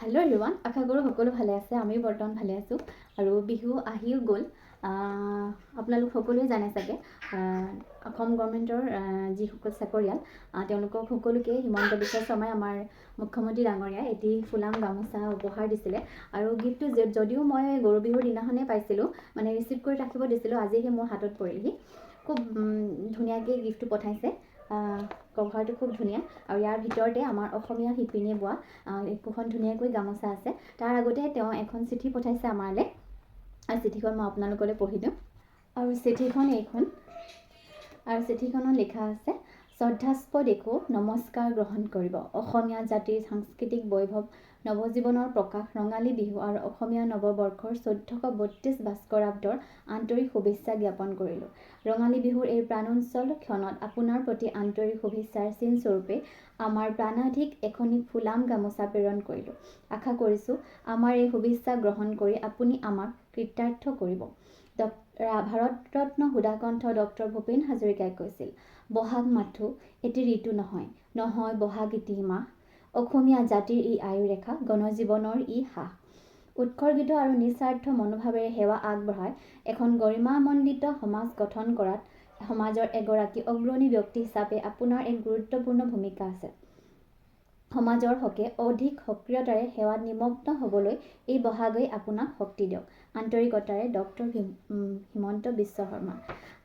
Hello' everyone, আশা কৰোঁ সকলো ভালে আছে। আমি বৰ্তমান ভালে আছোঁ আৰু বিহু আহিও গ'ল। আপোনালোক সকলোৱে জানে চাগে অসম গভৰ্ণমেণ্টৰ যিসকল চাকৰিয়াল তেওঁলোকক সকলোকে হিমন্ত বিশ্ব শৰ্মাই আমাৰ মুখ্যমন্ত্ৰী ডাঙৰীয়াই এটি ফুলাম গামোচা উপহাৰ দিছিলে আৰু গিফ্টটো যদিও মই গৰু বিহুৰ দিনাখনেই পাইছিলোঁ, মানে ৰিচিভ কৰি ৰাখিব দিছিলোঁ, আজিহে মোৰ হাতত পৰিলহি। খুব ধুনীয়াকৈ গিফ্টটো পঠাইছে। কভাৰটো খুব ধুনীয়া আৰু ইয়াৰ ভিতৰতে আমাৰ অসমীয়া শিপিনীয়ে বোৱা একোখন ধুনীয়াকৈ গামোচা আছে। তাৰ আগতে তেওঁ এখন চিঠি পঠাইছে আমালৈ আৰু চিঠিখন মই আপোনালোকলৈ পঢ়ি দিওঁ। আৰু চিঠিখন এইখন আৰু চিঠিখনত লিখা আছে, শ্ৰদ্ধাস্পদ একো নমস্কাৰ গ্ৰহণ কৰিব। অসমীয়া জাতিৰ সাংস্কৃতিক বৈভৱ নৱজীৱনৰ প্ৰকাশ ৰঙালী বিহু আৰু অসমীয়া নৱবৰ্ষৰ 1432 ভাস্কৰাব্দৰ আন্তৰিক শুভেচ্ছা জ্ঞাপন কৰিলোঁ। ৰঙালী বিহুৰ এই প্ৰাণোচ্ছল ক্ষণত আপোনাৰ প্ৰতি আন্তৰিক শুভেচ্ছাৰ চিনস্বৰূপে আমাৰ প্ৰাণাধিক এখনি ফুলাম গামোচা প্ৰেৰণ কৰিলোঁ। আশা কৰিছোঁ আমাৰ এই শুভেচ্ছা গ্ৰহণ কৰি আপুনি আমাক কৃতাৰ্থ কৰিব। ভাৰতৰত্ন সুধাকণ্ঠ ডক্টৰ ভূপেন হাজৰিকাই কৈছিল, বহাগ মাথো এটি ঋতু নহয়, নহয় বহাগ ইটি মাহ, অসমীয়া জাতিৰ ই আয়ুৰেখা, গণজীৱনৰ ই সাহ। উৎসৰ্গিত আৰু নিস্বাৰ্থ মনোভাৱেৰে সেৱা আগবঢ়াই এখন গৰিমামণ্ডিত সমাজ গঠন কৰাত সমাজৰ এগৰাকী অগ্ৰণী ব্যক্তি হিচাপে আপোনাৰ এক গুৰুত্বপূৰ্ণ ভূমিকা আছে। সমাজৰ হকে অধিক সক্ৰিয়তাৰে সেৱাত নিমগ্ন হ'বলৈ এই বহাগেই আপোনাক শক্তি দিয়ক। আন্তৰিকতাৰে ডক্টৰ হিমন্ত বিশ্ব শৰ্মা।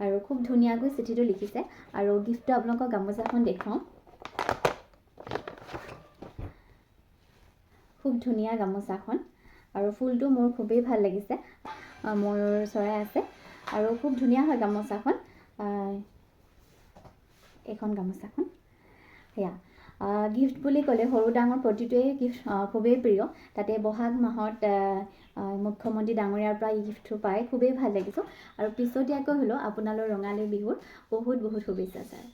আৰু খুব ধুনীয়াকৈ চিঠিটো লিখিছে আৰু গিফ্টটো আপোনালোকক গামোচাখন দেখুৱাওঁ। খুব ধুনীয়া গামোচাখন আৰু ফুলটো মোৰ খুবেই ভাল লাগিছে। মোৰ চৰাই আছে আৰু খুব ধুনীয়া হয় গামোচাখন। এইখন গামোচাখন সেয়া গিফ্ট বুলি ক'লে সৰু ডাঙৰ প্ৰতিটোৱেই গিফ্ট খুবেই প্ৰিয়। তাতে বহাগ মাহত মুখ্যমন্ত্ৰী ডাঙৰীয়াৰ পৰা এই গিফ্টটো পাই খুবেই ভাল লাগিছোঁ আৰু পিছতীয়াকৈ হ'লেও আপোনালৈ ৰঙালী বিহুৰ বহুত বহুত শুভেচ্ছা ছাৰ।